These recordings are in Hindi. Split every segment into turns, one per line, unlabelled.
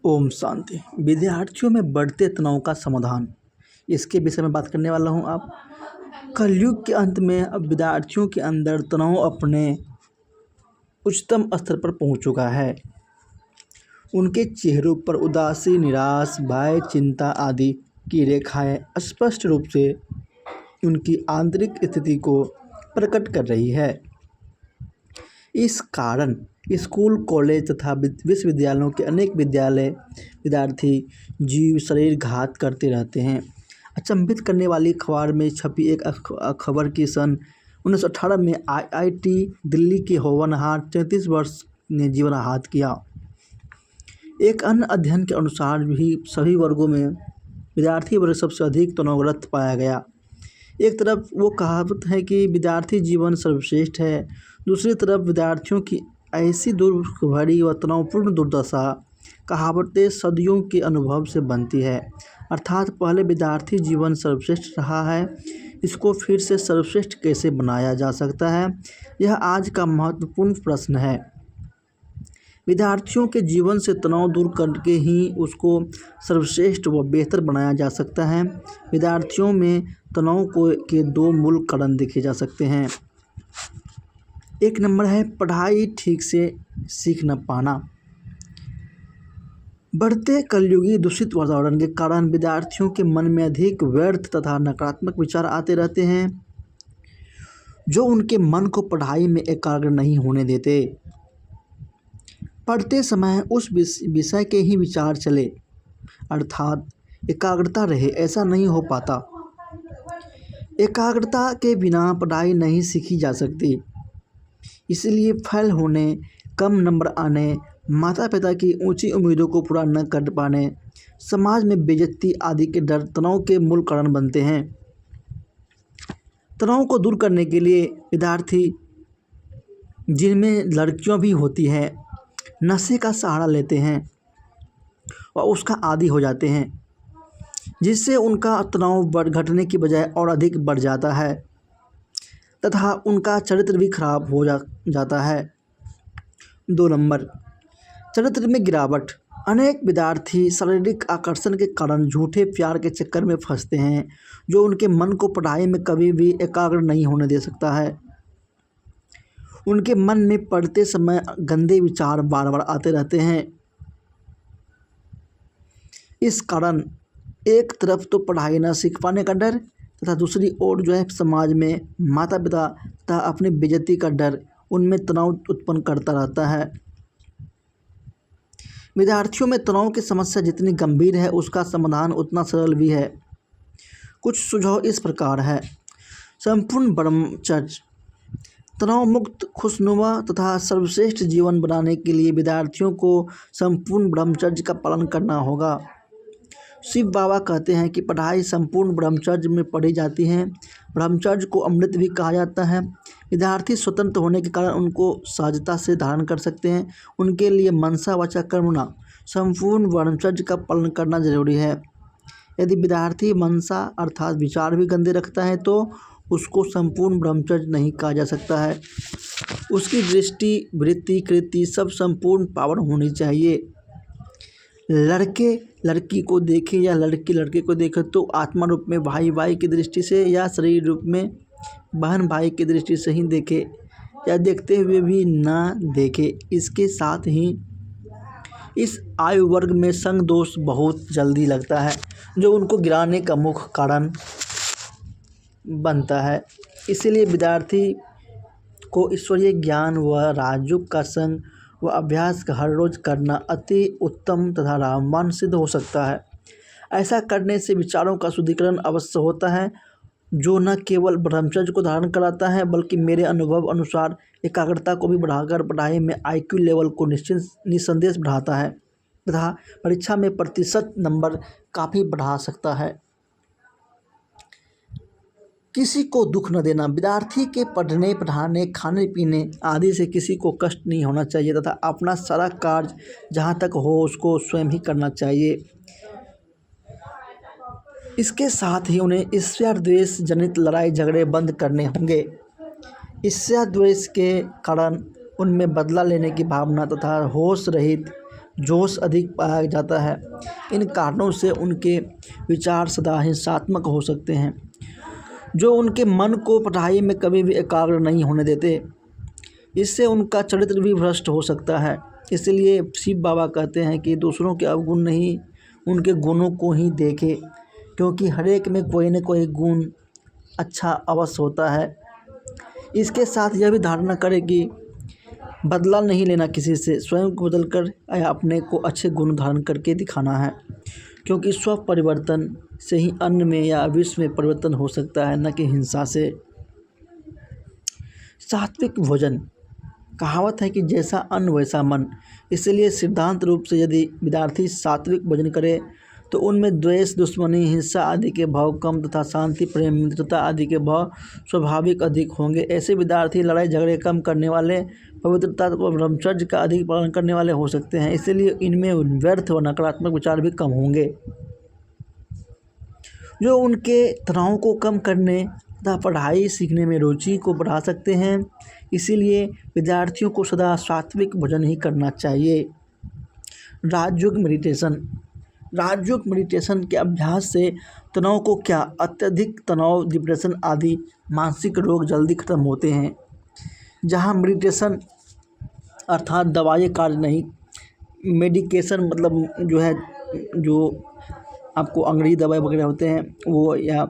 ओम शांति। विद्यार्थियों में बढ़ते तनाव का समाधान, इसके विषय में बात करने वाला हूँ। आप कलयुग के अंत में अब विद्यार्थियों के अंदर तनाव अपने उच्चतम स्तर पर पहुँच चुका है। उनके चेहरों पर उदासी, निराश, भय, चिंता आदि की रेखाएं स्पष्ट रूप से उनकी आंतरिक स्थिति को प्रकट कर रही है। इस कारण स्कूल, कॉलेज तथा विश्वविद्यालयों के अनेक विद्यार्थी जीव शरीर घात करते रहते हैं। अचंभित करने वाली अखबार में छपी एक खबर की सन 1918 में IIT दिल्ली के होनहार 33 वर्ष ने जीवनाहात किया। एक अन्य अध्ययन के अनुसार भी सभी वर्गों में विद्यार्थी वर्ग सबसे अधिक तनावग्रस्त पाया गया। एक तरफ वो कहावत है कि विद्यार्थी जीवन सर्वश्रेष्ठ है, दूसरी तरफ विद्यार्थियों की ऐसी दुर्भ भरी व तनावपूर्ण दुर्दशा कहावतें सदियों के अनुभव से बनती है। अर्थात पहले विद्यार्थी जीवन सर्वश्रेष्ठ रहा है, इसको फिर से सर्वश्रेष्ठ कैसे बनाया जा सकता है, यह आज का महत्वपूर्ण प्रश्न है। विद्यार्थियों के जीवन से तनाव दूर करके ही उसको सर्वश्रेष्ठ व बेहतर बनाया जा सकता है। विद्यार्थियों में तनाव के दो मूल कारण देखे जा सकते हैं। एक नंबर है पढ़ाई ठीक से सीख न पाना। बढ़ते कलयुगी दूषित वातावरण के कारण विद्यार्थियों के मन में अधिक व्यर्थ तथा नकारात्मक विचार आते रहते हैं, जो उनके मन को पढ़ाई में एकाग्र नहीं होने देते। पढ़ते समय उस विषय के ही विचार चले, अर्थात एकाग्रता रहे, ऐसा नहीं हो पाता। एकाग्रता के बिना पढ़ाई नहीं सीखी जा सकती। इसलिए फेल होने, कम नंबर आने, माता पिता की ऊंची उम्मीदों को पूरा न कर पाने, समाज में बेइज्जती आदि के डर तनाव के मूल कारण बनते हैं। तनाव को दूर करने के लिए विद्यार्थी, जिनमें लड़कियां भी होती हैं, नशे का सहारा लेते हैं और उसका आदी हो जाते हैं, जिससे उनका तनाव घटने की बजाय और अधिक बढ़ जाता है तथा उनका चरित्र भी खराब हो जाता है। 2 नंबर, चरित्र में गिरावट। अनेक विद्यार्थी शारीरिक आकर्षण के कारण झूठे प्यार के चक्कर में फंसते हैं, जो उनके मन को पढ़ाई में कभी भी एकाग्र नहीं होने दे सकता है। उनके मन में पढ़ते समय गंदे विचार बार बार आते रहते हैं। इस कारण एक तरफ तो पढ़ाई न सीख पाने का डर तथा दूसरी ओर समाज में माता पिता तथा अपनी बेइज्जती का डर उनमें तनाव उत्पन्न करता रहता है। विद्यार्थियों में तनाव की समस्या जितनी गंभीर है, उसका समाधान उतना सरल भी है। कुछ सुझाव इस प्रकार है। संपूर्ण ब्रह्मचर्य। तनाव मुक्त, खुशनुमा तथा सर्वश्रेष्ठ जीवन बनाने के लिए विद्यार्थियों को संपूर्ण ब्रह्मचर्य का पालन करना होगा। शिव बाबा कहते हैं कि पढ़ाई संपूर्ण ब्रह्मचर्य में पढ़ी जाती है। ब्रह्मचर्य को अमृत भी कहा जाता है। विद्यार्थी स्वतंत्र होने के कारण उनको सहजता से धारण कर सकते हैं। उनके लिए मनसा वाचा कर्मणा संपूर्ण ब्रह्मचर्य का पालन करना जरूरी है। यदि विद्यार्थी मनसा अर्थात विचार भी गंदे रखता है तो उसको संपूर्ण ब्रह्मचर्य नहीं कहा जा सकता है। उसकी दृष्टि, वृत्ति, कृति सब संपूर्ण पावन होनी चाहिए। लड़के लड़की को देखे या लड़की लड़के को देखे तो आत्मा रूप में भाई भाई की दृष्टि से या शरीर रूप में बहन भाई की दृष्टि से ही देखे, या देखते हुए भी ना देखे। इसके साथ ही इस आयु वर्ग में संग दोष बहुत जल्दी लगता है, जो उनको गिराने का मुख्य कारण बनता है। इसीलिए विद्यार्थी को ईश्वरीय ज्ञान व राजयोग का संग व अभ्यास हर रोज़ करना अति उत्तम तथा रामबाण सिद्ध हो सकता है। ऐसा करने से विचारों का शुद्धिकरण अवश्य होता है, जो न केवल ब्रह्मचर्य को धारण कराता है, बल्कि मेरे अनुभव अनुसार एकाग्रता को भी बढ़ाकर पढ़ाई में IQ लेवल को निसंदेह बढ़ाता है तथा परीक्षा में प्रतिशत नंबर काफ़ी बढ़ा सकता है। किसी को दुख न देना। विद्यार्थी के पढ़ने, पढ़ाने, खाने पीने आदि से किसी को कष्ट नहीं होना चाहिए तथा अपना सारा कार्य जहाँ तक हो उसको स्वयं ही करना चाहिए। इसके साथ ही उन्हें ईर्ष्या द्वेष जनित लड़ाई झगड़े बंद करने होंगे। ईर्ष्या द्वेष के कारण उनमें बदला लेने की भावना तथा होश रहित जोश अधिक पाया जाता है। इन कारणों से उनके विचार सदा हिंसात्मक हो सकते हैं, जो उनके मन को पढ़ाई में कभी भी एकाग्र नहीं होने देते। इससे उनका चरित्र भी भ्रष्ट हो सकता है। इसलिए शिव बाबा कहते हैं कि दूसरों के अवगुण नहीं, उनके गुणों को ही देखें, क्योंकि हर एक में कोई न कोई गुण अच्छा अवश्य होता है। इसके साथ यह भी धारणा करें कि बदला नहीं लेना किसी से, स्वयं को बदल कर या अपने को अच्छे गुण धारण करके दिखाना है, क्योंकि स्व परिवर्तन से ही अन्य में या विश्व में परिवर्तन हो सकता है, न कि हिंसा से। सात्विक भोजन, कहावत है कि जैसा अन्न वैसा मन। इसलिए सिद्धांत रूप से यदि विद्यार्थी सात्विक भोजन करे तो उनमें द्वेष, दुश्मनी, हिंसा आदि के भाव कम तथा शांति, प्रेम, मित्रता आदि के भाव स्वाभाविक अधिक होंगे। ऐसे विद्यार्थी लड़ाई झगड़े कम करने वाले, पवित्रता व ब्रह्मचर्य का अधिक पालन करने वाले हो सकते हैं। इसलिए इनमें व्यर्थ व नकारात्मक विचार भी कम होंगे, जो उनके तनाव को कम करने तथा पढ़ाई सीखने में रुचि को बढ़ा सकते हैं। इसीलिए विद्यार्थियों को सदा सात्विक भोजन ही करना चाहिए। राजयोग मेडिटेशन, राजयोग मेडिटेशन के अभ्यास से तनाव को क्या, अत्यधिक तनाव, डिप्रेशन आदि मानसिक रोग जल्दी खत्म होते हैं। जहाँ मेडिटेशन अर्थात दवाई कार्य नहीं, मेडिकेशन मतलब जो है, जो आपको अंग्रेजी दवाई वगैरह होते हैं वो या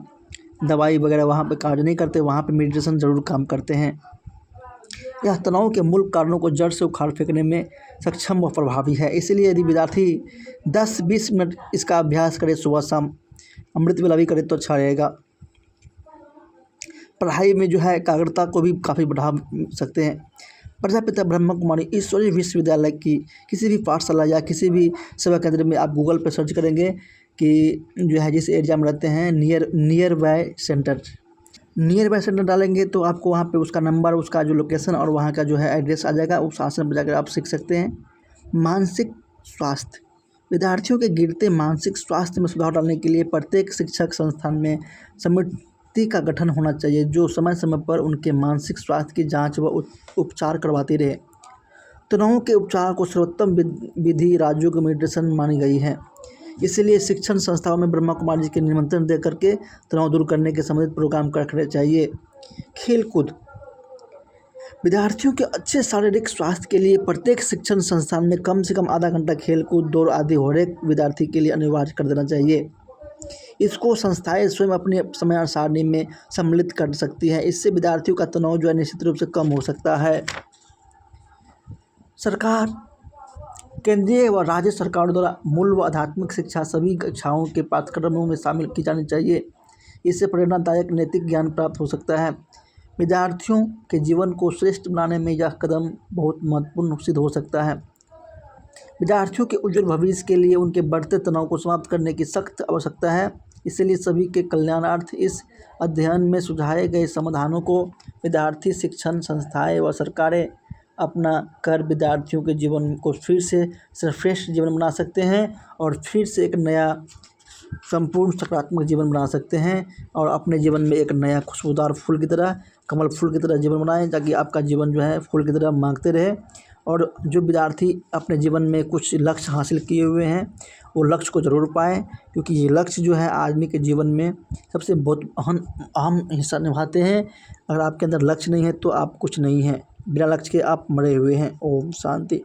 दवाई वगैरह वहाँ पे कार्य नहीं करते, वहाँ पे मेडिटेशन ज़रूर काम करते हैं। यह तनाव के मूल कारणों को जड़ से उखाड़ फेंकने में सक्षम व प्रभावी है। इसलिए यदि विद्यार्थी 10-20 मिनट इसका अभ्यास करे, सुबह शाम अमृत वेला भी करे तो अच्छा रहेगा। पढ़ाई में जो है एकाग्रता को भी काफ़ी बढ़ा सकते हैं। प्रजापिता ब्रह्म कुमारी ईश्वरीय विश्वविद्यालय की किसी भी पाठशाला या किसी भी सेवा केंद्र में आप गूगल पर सर्च करेंगे कि जो है जिस एरिया में रहते हैं नियर बाय सेंटर डालेंगे तो आपको वहाँ पे उसका नंबर, उसका जो लोकेशन और वहाँ का जो है एड्रेस आ जाएगा। उस आश्रम पर जाकर आप सीख सकते हैं। मानसिक स्वास्थ्य, विद्यार्थियों के गिरते मानसिक स्वास्थ्य में सुधार डालने के लिए प्रत्येक शिक्षक संस्थान में समिति का गठन होना चाहिए, जो समय समय पर उनके मानसिक स्वास्थ्य की जाँच व उपचार करवाती रहे। तनाव के उपचार को सर्वोत्तम विधि राजयोग मेडिटेशन मानी गई है। इसलिए शिक्षण संस्थाओं में ब्रह्मा कुमारी जी के निमंत्रण दे करके तनाव दूर करने के संबंधित प्रोग्राम करने चाहिए। खेलकूद, विद्यार्थियों के अच्छे शारीरिक स्वास्थ्य के लिए प्रत्येक शिक्षण संस्थान में कम से कम आधा घंटा खेलकूद, दौड़ आदि हर एक विद्यार्थी के लिए अनिवार्य कर देना चाहिए। इसको संस्थाएं स्वयं अपने समय सारणी में सम्मिलित कर सकती हैं। इससे विद्यार्थियों का तनाव जो है निश्चित रूप से कम हो सकता है। सरकार, केंद्रीय व राज्य सरकारों द्वारा मूल व आध्यात्मिक शिक्षा सभी कक्षाओं के पाठ्यक्रमों में शामिल की जानी चाहिए। इससे प्रेरणादायक नैतिक ज्ञान प्राप्त हो सकता है। विद्यार्थियों के जीवन को श्रेष्ठ बनाने में यह कदम बहुत महत्वपूर्ण सिद्ध हो सकता है। विद्यार्थियों के उज्जवल भविष्य के लिए उनके बढ़ते तनाव को समाप्त करने की सख्त आवश्यकता है। इसलिए सभी के कल्याणार्थ इस अध्ययन में सुझाए गए समाधानों को विद्यार्थी, शिक्षण संस्थाएं व सरकारें अपना कर विद्यार्थियों के जीवन को फिर से सर्वश्रेष्ठ जीवन बना सकते हैं और फिर से एक नया संपूर्ण सकारात्मक जीवन बना सकते हैं और अपने जीवन में एक नया खुशबूदार फूल की तरह, कमल फूल की तरह जीवन बनाएं, ताकि आपका जीवन जो है फूल की तरह महकते रहे। और जो विद्यार्थी अपने जीवन में कुछ लक्ष्य हासिल किए हुए हैं वो लक्ष्य को ज़रूर पाएँ, क्योंकि ये लक्ष्य जो है आदमी के जीवन में सबसे बहुत अहम हिस्सा निभाते हैं। अगर आपके अंदर लक्ष्य नहीं है तो आप कुछ नहीं हैं, बिना लक्ष्य के आप मरे हुए हैं। ओम शांति।